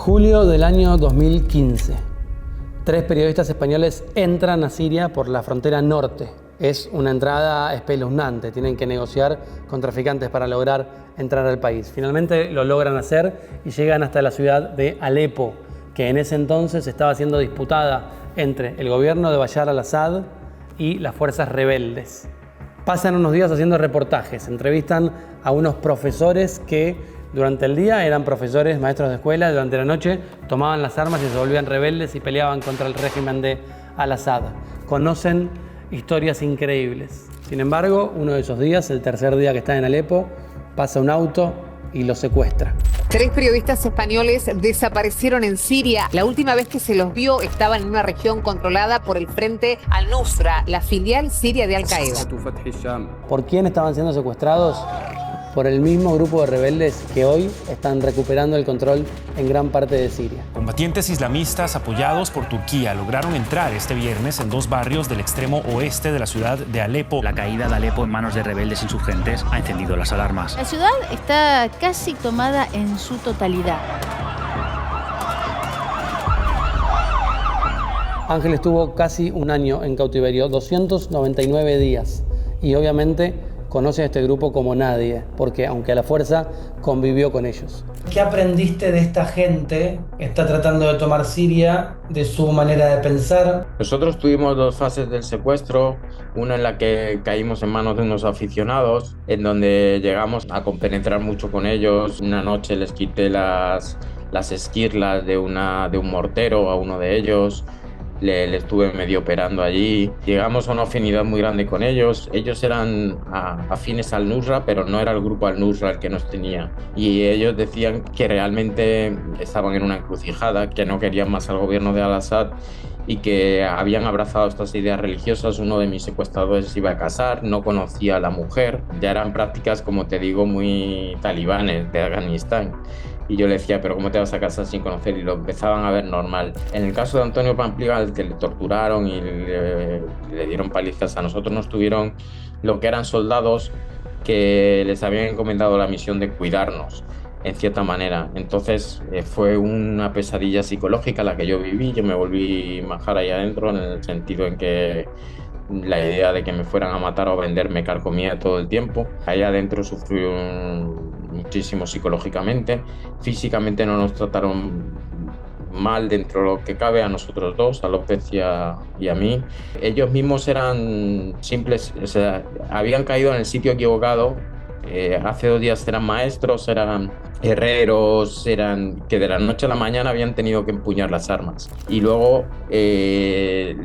Julio del año 2015. 3 periodistas españoles entran a Siria por la frontera norte. Es una entrada espeluznante. Tienen que negociar con traficantes para lograr entrar al país. Finalmente lo logran hacer y llegan hasta la ciudad de Alepo, que en ese entonces estaba siendo disputada entre el gobierno de Bashar al-Assad y las fuerzas rebeldes. Pasan unos días haciendo reportajes, entrevistan a unos profesores que durante el día eran profesores, maestros de escuela, durante la noche tomaban las armas y se volvían rebeldes y peleaban contra el régimen de al-Assad. Conocen historias increíbles. Sin embargo, uno de esos días, el tercer día que están en Alepo, pasa un auto y los secuestra. 3 periodistas españoles desaparecieron en Siria. La última vez que se los vio estaban en una región controlada por el Frente al-Nusra, la filial siria de Al-Qaeda. ¿Por quién estaban siendo secuestrados? Por el mismo grupo de rebeldes que hoy están recuperando el control en gran parte de Siria. Combatientes islamistas apoyados por Turquía lograron entrar este viernes en 2 barrios del extremo oeste de la ciudad de Alepo. La caída de Alepo en manos de rebeldes insurgentes ha encendido las alarmas. La ciudad está casi tomada en su totalidad. Ángel estuvo casi un año en cautiverio, 299 días, y obviamente conoce a este grupo como nadie, porque aunque a la fuerza convivió con ellos. ¿Qué aprendiste de esta gente que está tratando de tomar Siria, de su manera de pensar? Nosotros tuvimos 2 fases del secuestro, una en la que caímos en manos de unos aficionados, en donde llegamos a compenetrar mucho con ellos. Una noche les quité las esquirlas de un mortero a uno de ellos. Le estuve medio operando allí. Llegamos a una afinidad muy grande con ellos. Ellos eran afines al Nusra, pero no era el grupo al Nusra el que nos tenía. Y ellos decían que realmente estaban en una encrucijada, que no querían más al gobierno de al-Assad y que habían abrazado estas ideas religiosas. Uno de mis secuestradores se iba a casar, no conocía a la mujer. Ya eran prácticas, como te digo, muy talibanes de Afganistán. Y yo le decía, pero ¿cómo te vas a casar sin conocer? Y lo empezaban a ver normal. En el caso de Antonio Pampliega, al que le torturaron y le dieron palizas, a nosotros nos tuvieron lo que eran soldados que les habían encomendado la misión de cuidarnos, en cierta manera. Entonces fue una pesadilla psicológica la que yo viví. Yo me volví majar ahí adentro, en el sentido en que la idea de que me fueran a matar o a vender me carcomía todo el tiempo. Ahí adentro sufrí muchísimo psicológicamente. Físicamente no nos trataron mal dentro de lo que cabe a nosotros dos, a López y a mí. Ellos mismos eran simples, o sea, habían caído en el sitio equivocado. Hace 2 días eran maestros, eran herreros, eran que de la noche a la mañana habían tenido que empuñar las armas. Y luego el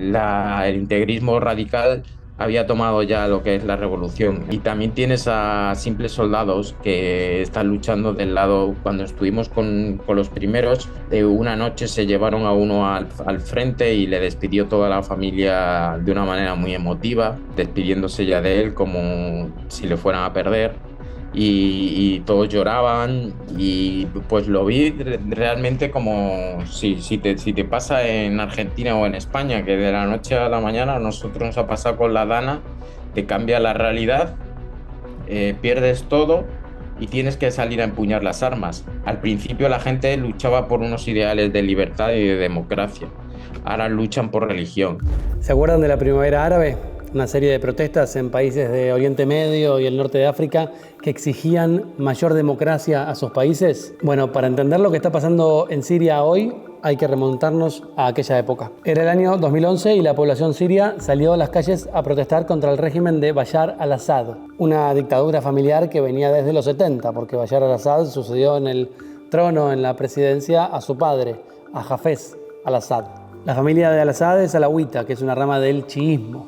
integrismo radical había tomado ya lo que es la revolución. Y también tienes a simples soldados que están luchando del lado. Cuando estuvimos con los primeros, una noche se llevaron a uno al frente y le despidió toda la familia de una manera muy emotiva, despidiéndose ya de él como si le fueran a perder. Y todos lloraban, y pues lo vi realmente como si te pasa en Argentina o en España, que de la noche a la mañana a nosotros nos ha pasado con la Dana, te cambia la realidad, pierdes todo y tienes que salir a empuñar las armas. Al principio la gente luchaba por unos ideales de libertad y de democracia, ahora luchan por religión. ¿Se acuerdan de la Primavera Árabe? Una serie de protestas en países de Oriente Medio y el norte de África que exigían mayor democracia a sus países. Bueno, para entender lo que está pasando en Siria hoy, hay que remontarnos a aquella época. Era el año 2011 y la población siria salió a las calles a protestar contra el régimen de Bashar al-Assad, una dictadura familiar que venía desde los 70, porque Bashar al-Assad sucedió en el trono, en la presidencia, a su padre, a Hafez al-Assad. La familia de al-Assad es alawita, que es una rama del chiismo.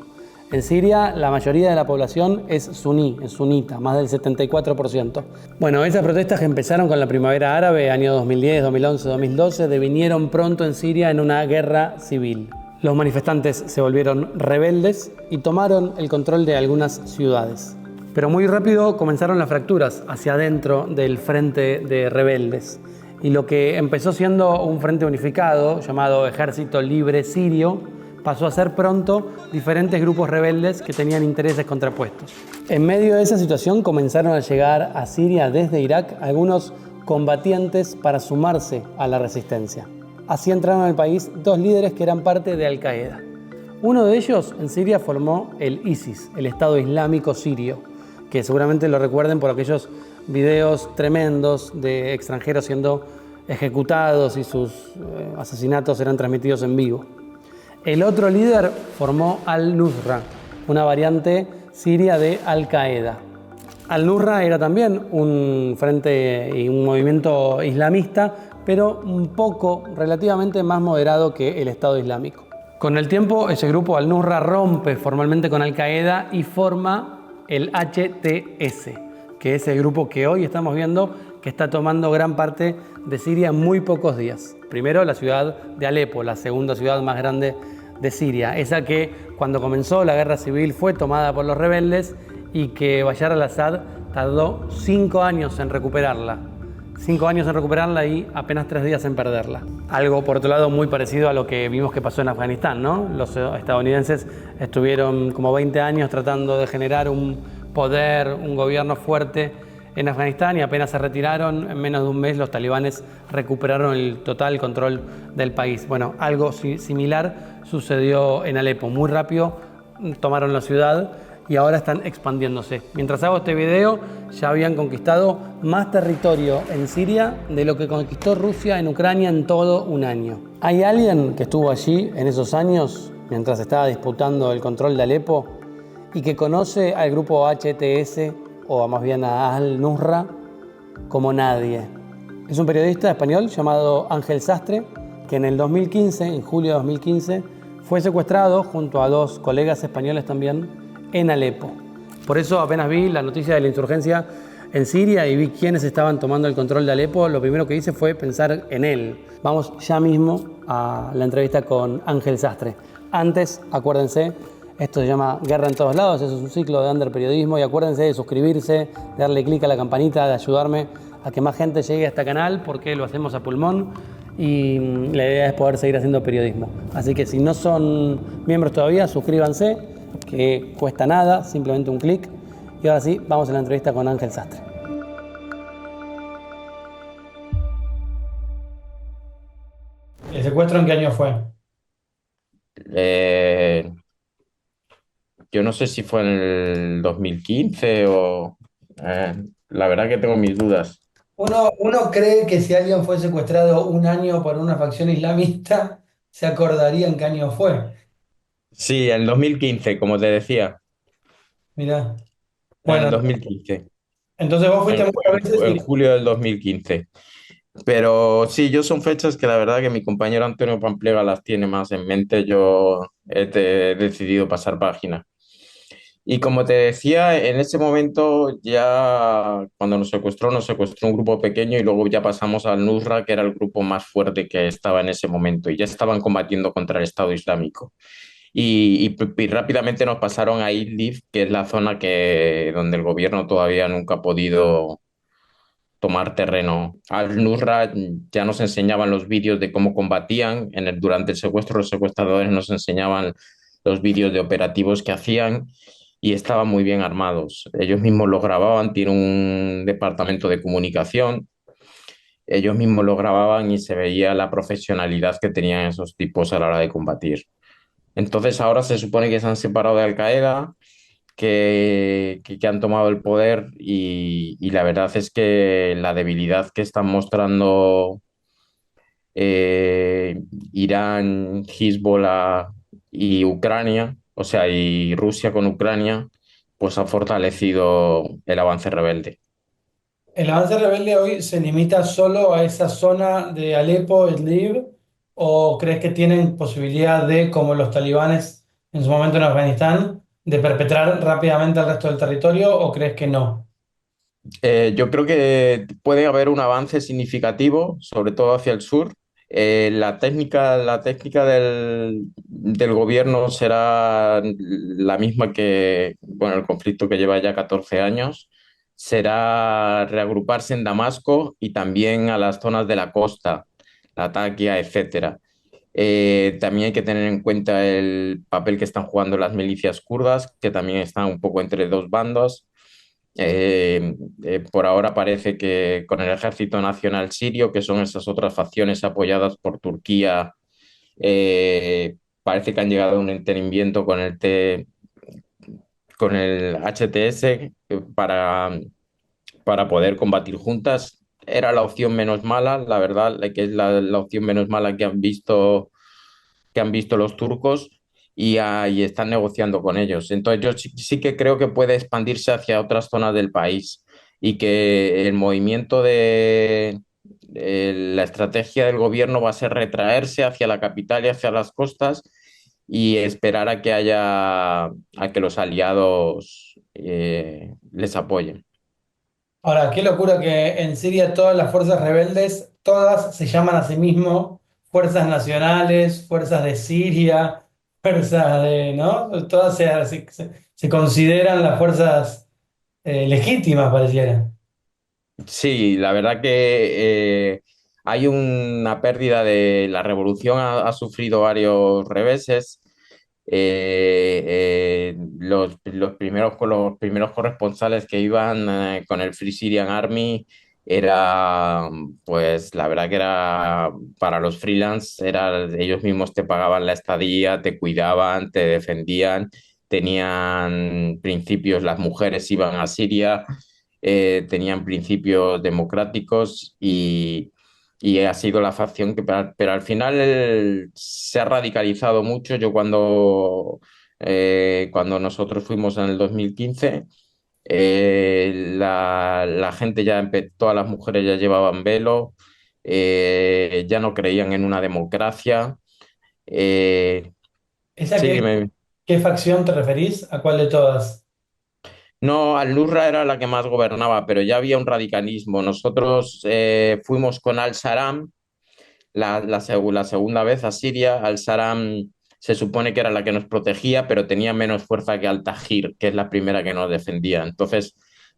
En Siria, la mayoría de la población es suní, es sunita, más del 74%. Bueno, esas protestas que empezaron con la Primavera Árabe, año 2010, 2011, 2012, devinieron pronto en Siria en una guerra civil. Los manifestantes se volvieron rebeldes y tomaron el control de algunas ciudades. Pero muy rápido comenzaron las fracturas hacia adentro del frente de rebeldes. Y lo que empezó siendo un frente unificado, llamado Ejército Libre Sirio, pasó a ser pronto diferentes grupos rebeldes que tenían intereses contrapuestos. En medio de esa situación comenzaron a llegar a Siria desde Irak algunos combatientes para sumarse a la resistencia. Así entraron al país dos líderes que eran parte de Al-Qaeda. Uno de ellos en Siria formó el ISIS, el Estado Islámico Sirio, que seguramente lo recuerden por aquellos videos tremendos de extranjeros siendo ejecutados y sus asesinatos eran transmitidos en vivo. El otro líder formó Al-Nusra, una variante siria de Al-Qaeda. Al-Nusra era también un frente y un movimiento islamista, pero un poco, relativamente más moderado que el Estado Islámico. Con el tiempo, ese grupo Al-Nusra rompe formalmente con Al-Qaeda y forma el HTS, que es el grupo que hoy estamos viendo que está tomando gran parte de Siria en muy pocos días. Primero, la ciudad de Alepo, la segunda ciudad más grande de Siria, esa que cuando comenzó la guerra civil fue tomada por los rebeldes y que Bashar al-Assad tardó 5 años en recuperarla. 5 años en recuperarla y apenas 3 días en perderla. Algo, por otro lado, muy parecido a lo que vimos que pasó en Afganistán, ¿no? Los estadounidenses estuvieron como 20 años tratando de generar un poder, un gobierno fuerte en Afganistán y apenas se retiraron, en menos de un mes los talibanes recuperaron el total control del país. Bueno, algo similar sucedió en Alepo. Muy rápido tomaron la ciudad y ahora están expandiéndose. Mientras hago este video, ya habían conquistado más territorio en Siria de lo que conquistó Rusia en Ucrania en todo un año. ¿Hay alguien que estuvo allí en esos años, mientras estaba disputando el control de Alepo, y que conoce al grupo HTS, o más bien a Al-Nusra, como nadie? Es un periodista español llamado Ángel Sastre, que en el 2015, en julio de 2015, fue secuestrado junto a 2 colegas españoles también en Alepo. Por eso apenas vi la noticia de la insurgencia en Siria y vi quiénes estaban tomando el control de Alepo, lo primero que hice fue pensar en él. Vamos ya mismo a la entrevista con Ángel Sastre. Antes, acuérdense, esto se llama Guerra en Todos Lados, eso es un ciclo de Under Periodismo y acuérdense de suscribirse, de darle clic a la campanita, de ayudarme a que más gente llegue a este canal porque lo hacemos a pulmón y la idea es poder seguir haciendo periodismo. Así que si no son miembros todavía, suscríbanse, que cuesta nada, simplemente un clic. Y ahora sí, vamos a la entrevista con Ángel Sastre. ¿El secuestro en qué año fue? Yo no sé si fue en el 2015 o... la verdad que tengo mis dudas. Uno cree que si alguien fue secuestrado un año por una facción islamista, se acordaría en qué año fue. Sí, en el 2015, como te decía, Mirá. en el Bueno, 2015, entonces vos fuiste muchas veces en y... julio del 2015. Pero sí, yo son fechas que la verdad que mi compañero Antonio Pamplega las tiene más en mente. Yo he decidido pasar página. Y como te decía, en ese momento ya cuando nos secuestró un grupo pequeño y luego ya pasamos al Nusra, que era el grupo más fuerte que estaba en ese momento y ya estaban combatiendo contra el Estado Islámico. Y rápidamente nos pasaron a Idlib, que es la zona donde el gobierno todavía nunca ha podido tomar terreno. Al-Nusra ya nos enseñaban los vídeos de cómo combatían. Durante el secuestro, los secuestradores nos enseñaban los vídeos de operativos que hacían y estaban muy bien armados. Ellos mismos los grababan, tienen un departamento de comunicación. Ellos mismos lo grababan y se veía la profesionalidad que tenían esos tipos a la hora de combatir. Entonces ahora se supone que se han separado de Al-Qaeda, que han tomado el poder y la verdad es que la debilidad que están mostrando eh, Irán, Hezbollah y Ucrania, o sea, y Rusia con Ucrania, pues ha fortalecido el avance rebelde. ¿El avance rebelde hoy se limita solo a esa zona de Alepo, Idlib, o crees que tienen posibilidad de, como los talibanes en su momento en Afganistán, de perpetrar rápidamente el resto del territorio, o crees que no? Yo creo que puede haber un avance significativo, sobre todo hacia el sur. La técnica del gobierno será la misma que, bueno, el conflicto que lleva ya 14 años. Será reagruparse en Damasco y también a las zonas de la costa, Latakia, etcétera. También hay que tener en cuenta el papel que están jugando las milicias kurdas, que también están un poco entre dos bandos. Por ahora parece que con el Ejército Nacional Sirio, que son esas otras facciones apoyadas por Turquía, parece que han llegado a un entendimiento con el HTS para poder combatir juntas. Era la opción menos mala, la verdad, que es la opción menos mala que han visto los turcos y están negociando con ellos. Entonces yo sí que creo que puede expandirse hacia otras zonas del país y que el movimiento de la estrategia del gobierno va a ser retraerse hacia la capital y hacia las costas y esperar a que los aliados les apoyen. Ahora, qué locura que en Siria todas las fuerzas rebeldes, todas se llaman a sí mismo fuerzas nacionales, fuerzas de Siria, fuerzas de, ¿no? Todas se consideran las fuerzas legítimas, pareciera. Sí, la verdad que hay una pérdida de la revolución, ha sufrido varios reveses. Los primeros corresponsales que iban con el Free Syrian Army era, pues la verdad que era para los freelance, ellos mismos te pagaban la estadía, te cuidaban, te defendían, tenían principios, las mujeres iban a Siria, tenían principios democráticos y ha sido la facción que, pero al final se ha radicalizado mucho. Yo cuando nosotros fuimos en el 2015, la gente todas las mujeres ya llevaban velo, ya no creían en una democracia. Eh, ¿Esa sí, dime. qué facción te referís? ¿A cuál de todas? No, Al-Nusra era la que más gobernaba, pero ya había un radicalismo. Nosotros fuimos con Al-Salam la segunda vez a Siria. Al-Salam se supone que era la que nos protegía, pero tenía menos fuerza que Al-Tahrir, que es la primera que nos defendía. Entonces,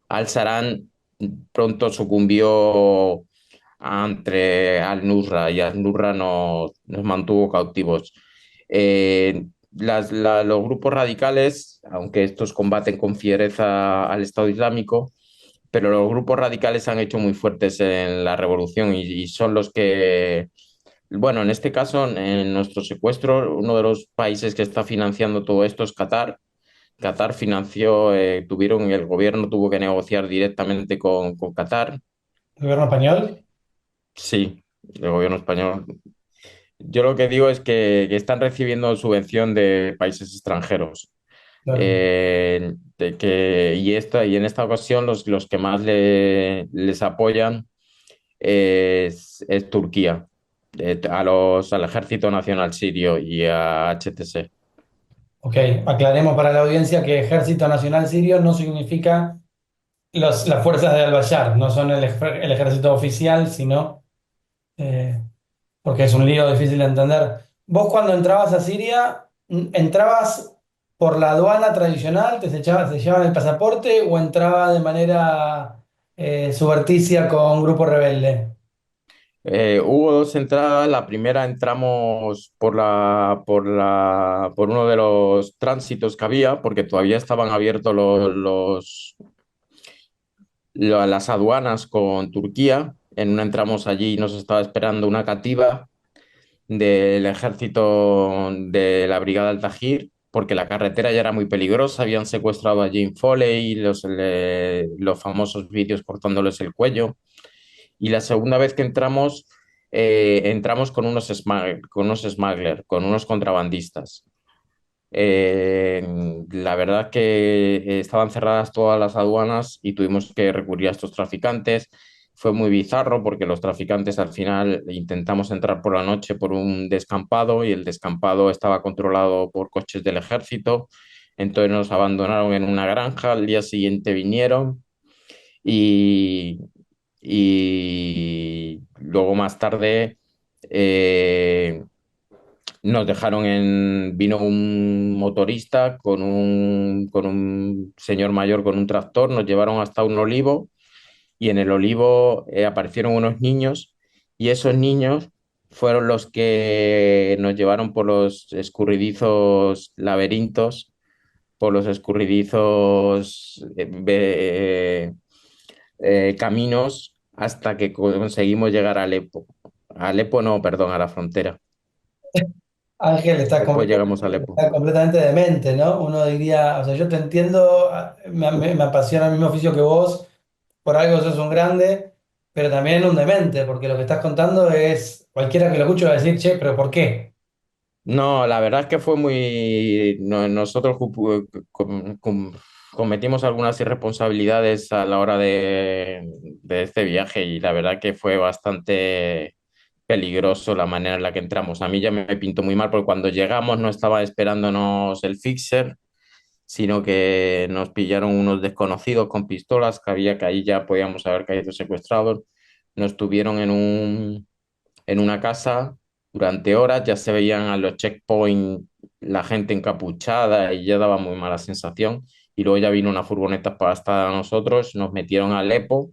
Al-Salam pronto sucumbió entre Al-Nusra y Al-Nusra nos mantuvo cautivos. Los grupos radicales, aunque estos combaten con fiereza al Estado Islámico, pero los grupos radicales se han hecho muy fuertes en la revolución y son los que, bueno, en este caso, en nuestro secuestro, uno de los países que está financiando todo esto es Qatar. Qatar financió, el gobierno tuvo que negociar directamente con Qatar. ¿Gobierno español? Sí, el gobierno español. Yo lo que digo es que están recibiendo subvención de países extranjeros. Claro. Y en esta ocasión los que más les apoyan es Turquía, al Ejército Nacional Sirio y a HTS. Ok, aclaremos para la audiencia que Ejército Nacional Sirio no significa las fuerzas de Al-Bashar, no son el ejército oficial, sino eh, porque es un lío difícil de entender. Vos cuando entrabas a Siria, ¿entrabas por la aduana tradicional, te llevaban el pasaporte o entrabas de manera suberticia con un grupo rebelde? Hubo dos entradas. La primera entramos por uno de los tránsitos que había, porque todavía estaban abiertos las aduanas con Turquía. En una entramos allí y nos estaba esperando una cativa del ejército de la Brigada Al-Tahrir, porque la carretera ya era muy peligrosa. Habían secuestrado a Jane Foley, los famosos vídeos cortándoles el cuello. Y la segunda vez que entramos con unos smugglers, con unos contrabandistas. La verdad que estaban cerradas todas las aduanas y tuvimos que recurrir a estos traficantes. Fue muy bizarro porque los traficantes al final intentamos entrar por la noche por un descampado y el descampado estaba controlado por coches del ejército. Entonces nos abandonaron en una granja. Al día siguiente vinieron y, y luego más tarde eh, vino un motorista con un señor mayor con un tractor, nos llevaron hasta un olivo y en el olivo aparecieron unos niños y esos niños fueron los que nos llevaron por los escurridizos laberintos por los escurridizos caminos hasta que conseguimos llegar a Alepo. A Alepo no, perdón, a la frontera. Ángel Después llegamos a Alepo. está completamente demente, ¿no? Uno diría, o sea, yo te entiendo, me apasiona el mismo oficio que vos, por algo sos un grande, pero también un demente, porque lo que estás contando es, cualquiera que lo escuche va a decir, che, pero ¿por qué? No, la verdad es que fue muy... nosotros cometimos algunas irresponsabilidades a la hora de este viaje y la verdad que fue bastante peligroso la manera en la que entramos. A mí ya me pintó muy mal porque cuando llegamos no estaba esperándonos el fixer, sino que nos pillaron unos desconocidos con pistolas que ahí ya podíamos haber caído secuestrados. Nos tuvieron en una casa durante horas, ya se veían a los checkpoints la gente encapuchada y ya daba muy mala sensación. Y luego ya vino una furgoneta para estar a nosotros, nos metieron a Alepo.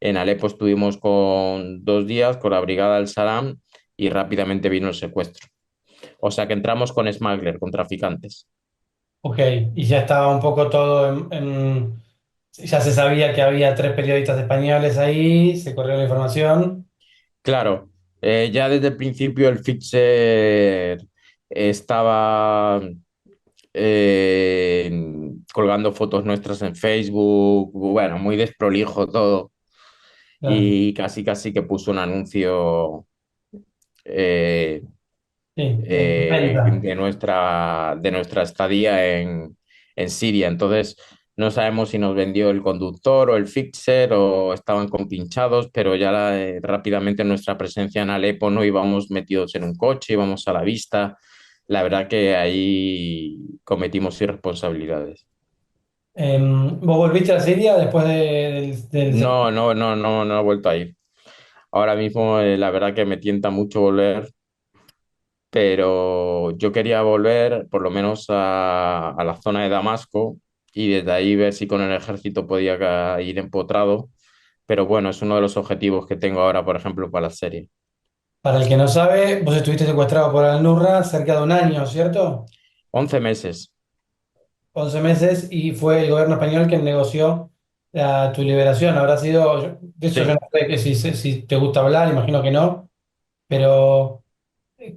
En Alepo estuvimos con 2 días con la brigada del Salam y rápidamente vino el secuestro. O sea que entramos con smuggler, con traficantes. Ok, y ya estaba un poco todo ya se sabía que había tres periodistas españoles ahí, se corrió la información. Claro, ya desde el principio el fixer estaba eh, colgando fotos nuestras en Facebook, bueno, muy desprolijo todo Claro, y casi casi que puso un anuncio eh, sí, venta. de nuestra estadía en Siria. Entonces, no sabemos si nos vendió el conductor o el fixer o estaban compinchados, pero ya rápidamente nuestra presencia en Alepo no íbamos metidos en un coche, íbamos a la vista. La verdad que ahí cometimos irresponsabilidades. ¿Vos volviste a Siria después No, no, no, no, no he vuelto a ir. Ahora mismo, la verdad que me tienta mucho volver, pero yo quería volver por lo menos a la zona de Damasco y desde ahí ver si con el ejército podía ir empotrado. Pero bueno, es uno de los objetivos que tengo ahora, por ejemplo, para la serie. Para el que no sabe, vos estuviste secuestrado por Al-Nusra cerca de un año, ¿cierto? 11 meses. 11 meses y fue el gobierno español quien negoció tu liberación. Habrá sido, de eso yo Sí. no sé que si te gusta hablar, imagino que no, pero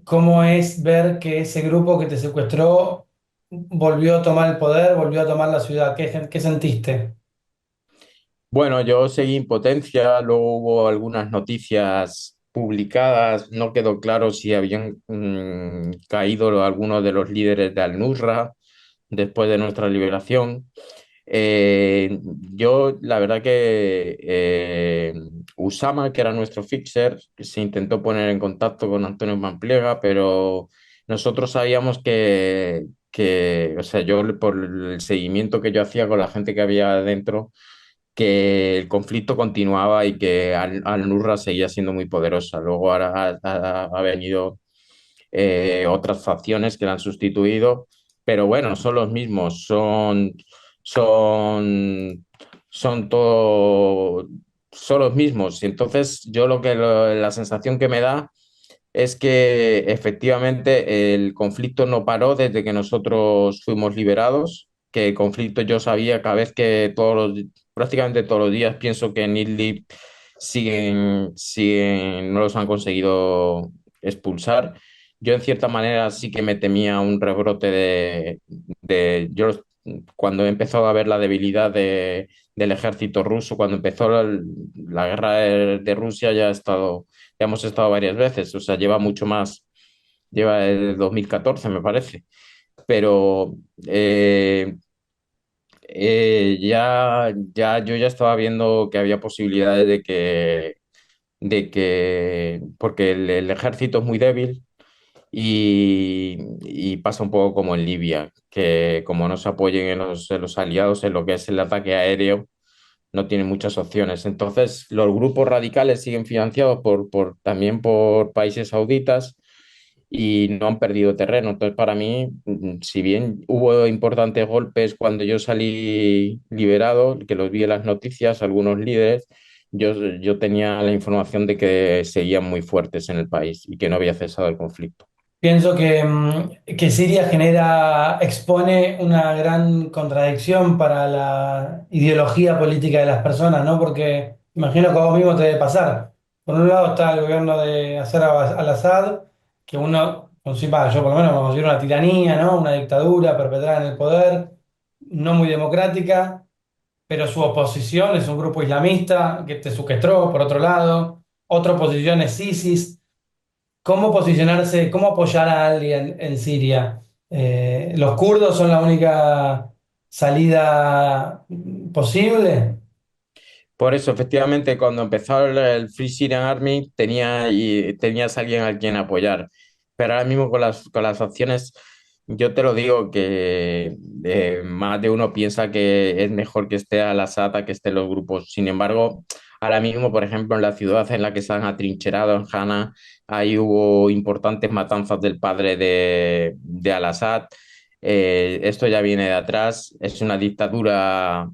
¿cómo es ver que ese grupo que te secuestró volvió a tomar el poder, volvió a tomar la ciudad? ¿Qué sentiste? Bueno, yo seguí en potencia, luego hubo algunas noticias publicadas, no quedó claro si habían caído algunos de los líderes de Al-Nusra después de nuestra liberación. Eh, yo, la verdad que Usama, que era nuestro fixer, se intentó poner en contacto con Antonio Pampliega, pero nosotros sabíamos o sea, yo por el seguimiento que yo hacía con la gente que había adentro, que el conflicto continuaba y que Al-Nusra seguía siendo muy poderosa. Luego ahora ha venido otras facciones que la han sustituido, pero bueno, son los mismos, son, son todo, son los mismos. Y entonces yo la sensación que me da es que efectivamente el conflicto no paró desde que nosotros fuimos liberados, que el conflicto yo sabía cada vez que prácticamente todos los días pienso que en Idlib no los han conseguido expulsar. Yo en cierta manera sí que me temía un rebrote cuando he empezado a ver la debilidad del ejército ruso, cuando empezó la guerra de Rusia ya hemos estado varias veces, o sea, lleva mucho más, lleva el 2014 me parece, pero yo ya estaba viendo que había posibilidades porque el ejército es muy débil y pasa un poco como en Libia, que como no se apoyen en los aliados en lo que es el ataque aéreo, no tienen muchas opciones. Entonces, los grupos radicales siguen financiados también por países sauditas y no han perdido terreno. Entonces, para mí, si bien hubo importantes golpes cuando yo salí liberado, que los vi en las noticias, algunos líderes, yo tenía la información de que seguían muy fuertes en el país y que no había cesado el conflicto. Pienso que Siria expone una gran contradicción para la ideología política de las personas, ¿no? Porque imagino que a vos mismo te debe pasar. Por un lado está el gobierno de Bashar al-Assad, que uno, yo por lo menos lo considero una tiranía, ¿no? Una dictadura perpetrada en el poder, no muy democrática, pero su oposición es un grupo islamista que te suquestró, por otro lado. Otra oposición es ISIS. ¿Cómo posicionarse, cómo apoyar a alguien en Siria? ¿Los kurdos son la única salida posible? Por eso, efectivamente, cuando empezó el Free Syrian Army, tenías a alguien a quien apoyar. Pero ahora mismo con las opciones, yo te lo digo que más de uno piensa que es mejor que esté Al-Assad a que estén los grupos. Sin embargo, ahora mismo, por ejemplo, en la ciudad en la que se han atrincherado, en Hana, ahí hubo importantes matanzas del padre de Al-Assad. Esto ya viene de atrás, es una dictadura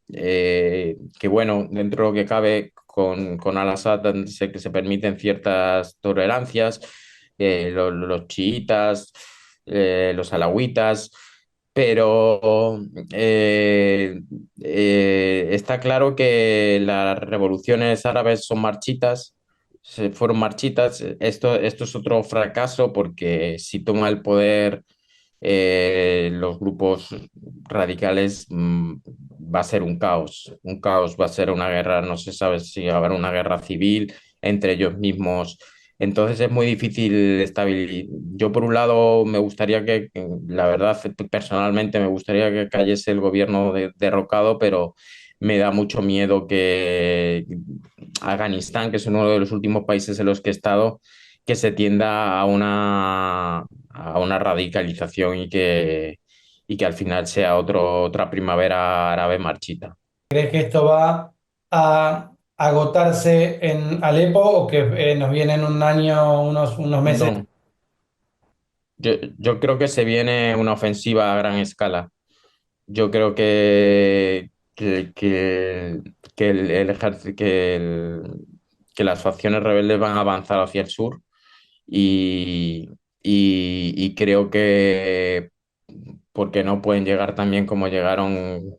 que bueno, dentro de lo que cabe con Al-Assad que se permiten ciertas tolerancias, los chiitas, los alawitas, pero está claro que las revoluciones árabes son marchitas, fueron marchitas. Esto es otro fracaso porque si toma el poder los grupos radicales, va a ser un caos, va a ser una guerra, no se sabe si habrá una guerra civil entre ellos mismos. Entonces es muy difícil estabilizar. Yo por un lado me gustaría la verdad, personalmente me gustaría que cayese el gobierno derrocado, pero me da mucho miedo que Afganistán, que es uno de los últimos países en los que he estado, que se tienda a una radicalización y que al final sea otra primavera árabe marchita. ¿Crees que esto va a agotarse en Alepo o que nos vienen un año, unos meses? No, yo creo que se viene una ofensiva a gran escala. Yo creo que las facciones rebeldes van a avanzar hacia el sur y, y creo que porque no pueden llegar tan bien como llegaron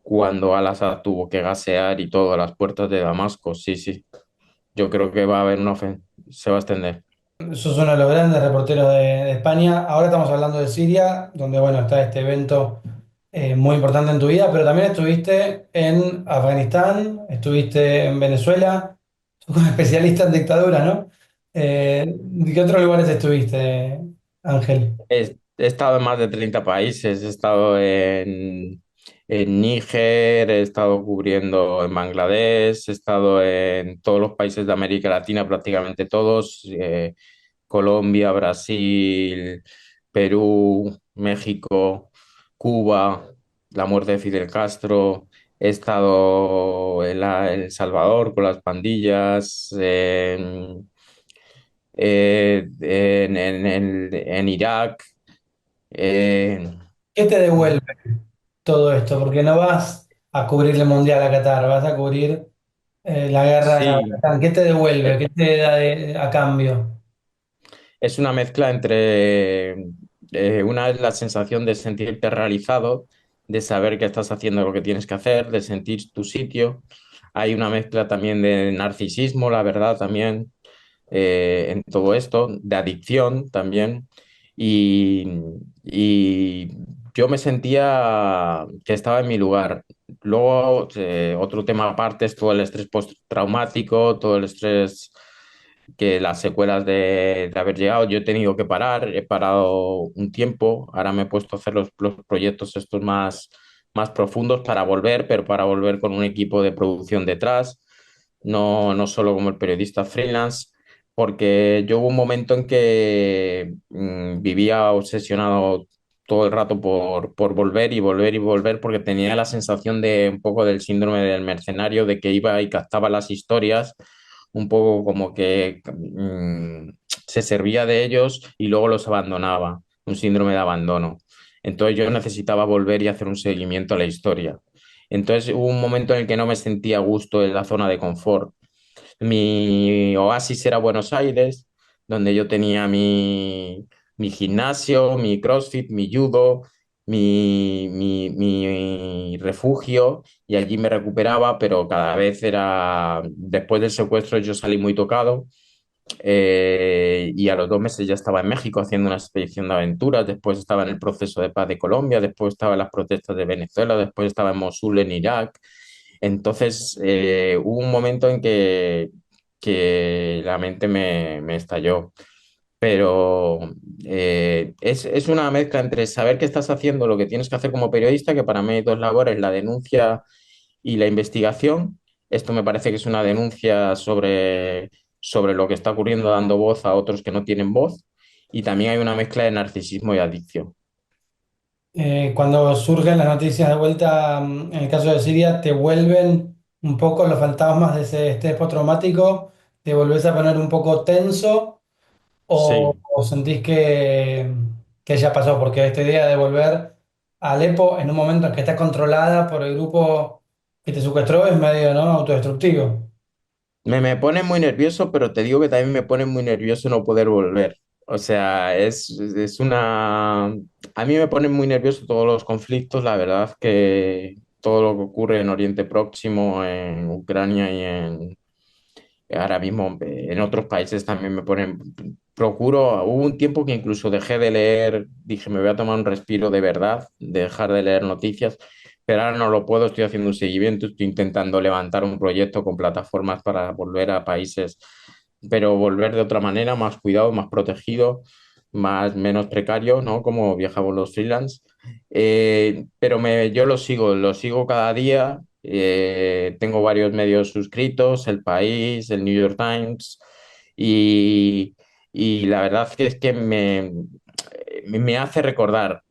cuando Al-Assad tuvo que gasear y todo a las puertas de Damasco. Sí, sí. Yo creo que va a haber se va a extender. Sos uno de los grandes reporteros de España. Ahora estamos hablando de Siria, donde bueno, está este evento muy importante en tu vida, pero también estuviste en Afganistán, estuviste en Venezuela, sos un especialista en dictadura, ¿no? ¿De qué otros lugares estuviste, Ángel? He estado en más de 30 países. He estado en Níger, he estado cubriendo en Bangladesh, he estado en todos los países de América Latina, prácticamente todos. Colombia, Brasil, Perú, México, Cuba, la muerte de Fidel Castro. He estado en El Salvador con las pandillas, en Irak. eh, ¿Qué te devuelve todo esto? Porque no vas a cubrir el Mundial a Qatar, vas a cubrir la guerra en sí, Afganistán. ¿Qué te devuelve? ¿Qué te da a cambio? es una mezcla entre una es la sensación de sentirte realizado, de saber que estás haciendo lo que tienes que hacer, de sentir tu sitio. Hay una mezcla también de narcisismo, la verdad, también en todo esto, de adicción también. Y, y yo me sentía que estaba en mi lugar. Luego, otro tema aparte es todo el estrés postraumático, todo el estrés que las secuelas de haber llegado. Yo he tenido que parar, he parado un tiempo, ahora me he puesto a hacer los proyectos estos más profundos para volver, pero para volver con un equipo de producción detrás, no solo como el periodista freelance, porque yo hubo un momento en que vivía obsesionado todo el rato por volver y volver y volver, porque tenía la sensación de un poco del síndrome del mercenario, de que iba y captaba las historias un poco como que se servía de ellos y luego los abandonaba, un síndrome de abandono. Entonces yo necesitaba volver y hacer un seguimiento a la historia. Entonces hubo un momento en el que no me sentía a gusto en la zona de confort. Mi oasis era Buenos Aires, donde yo tenía mi gimnasio, mi CrossFit, mi judo, mi refugio, y allí me recuperaba, pero cada vez era, después del secuestro yo salí muy tocado. Y a los 2 meses ya estaba en México haciendo una expedición de aventuras, después estaba en el proceso de paz de Colombia, después estaba en las protestas de Venezuela, después estaba en Mosul, en Irak. Entonces hubo un momento en que la mente me estalló. Pero es una mezcla entre saber que estás haciendo lo que tienes que hacer como periodista, que para mí hay dos labores, la denuncia y la investigación. Esto me parece que es una denuncia sobre lo que está ocurriendo, dando voz a otros que no tienen voz. Y también hay una mezcla de narcisismo y adicción. Cuando surgen las noticias de vuelta, en el caso de Siria, ¿te vuelven un poco los fantasmas de ese estrés postraumático? ¿Te volvés a poner un poco tenso Sí, o sentís que ya pasó? Porque esta idea de volver a Alepo en un momento en que está controlada por el grupo que te secuestró es medio, ¿no?, autodestructivo. me pone muy nervioso, pero te digo que también me pone muy nervioso no poder volver. O sea, es una... A mí me ponen muy nervioso todos los conflictos, la verdad que todo lo que ocurre en Oriente Próximo, en Ucrania y ahora mismo en otros países también me ponen... Procuro, hubo un tiempo que incluso dejé de leer, dije, me voy a tomar un respiro de verdad, de dejar de leer noticias, pero ahora no lo puedo, estoy haciendo un seguimiento, estoy intentando levantar un proyecto con plataformas para volver a países, pero volver de otra manera, más cuidado, más protegido, menos precario, ¿no? Como viajamos los freelance. Pero yo lo sigo cada día. Tengo varios medios suscritos, El País, el New York Times, y, y la verdad es que me hace recordar,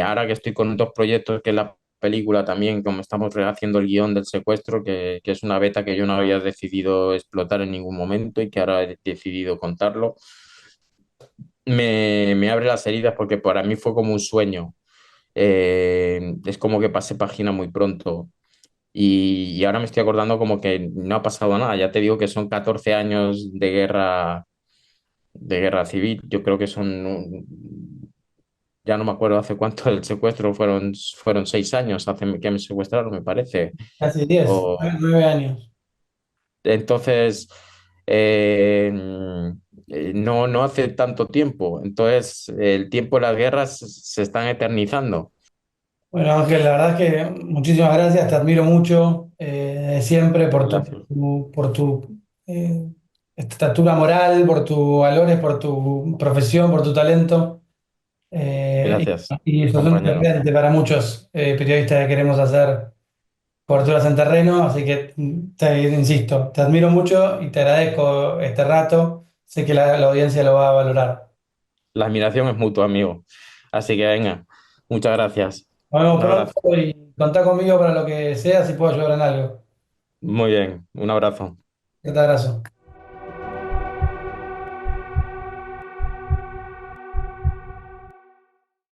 ahora que estoy con dos proyectos, que es la película también, como estamos rehaciendo el guión del secuestro, que es una beta que yo no había decidido explotar en ningún momento y que ahora he decidido contarlo. Me abre las heridas porque para mí fue como un sueño. Es como que pasé página muy pronto y ahora me estoy acordando como que no ha pasado nada. Ya te digo que son 14 años de guerra civil. Yo creo que ya no me acuerdo hace cuánto el secuestro, fueron 6 años hace que me secuestraron, me parece. Casi 10, O, 9 años. entonces, eh, no hace tanto tiempo. Entonces, el tiempo de las guerras se están eternizando. Bueno, Ángel, la verdad es que muchísimas gracias, te admiro mucho siempre Gracias. por tu estatura moral, por tus valores, por tu profesión, por tu talento. Gracias, Y eso es un compañero. referente para muchos periodistas que queremos hacer coberturas en terreno, así que te insisto, te admiro mucho y te agradezco este rato. Sé que la audiencia lo va a valorar. La admiración es mutua, amigo. Así que venga, muchas gracias. Nos vemos Un pronto abrazo. y contá conmigo para lo que sea, si puedo ayudar en algo. Muy bien, un abrazo. Un abrazo.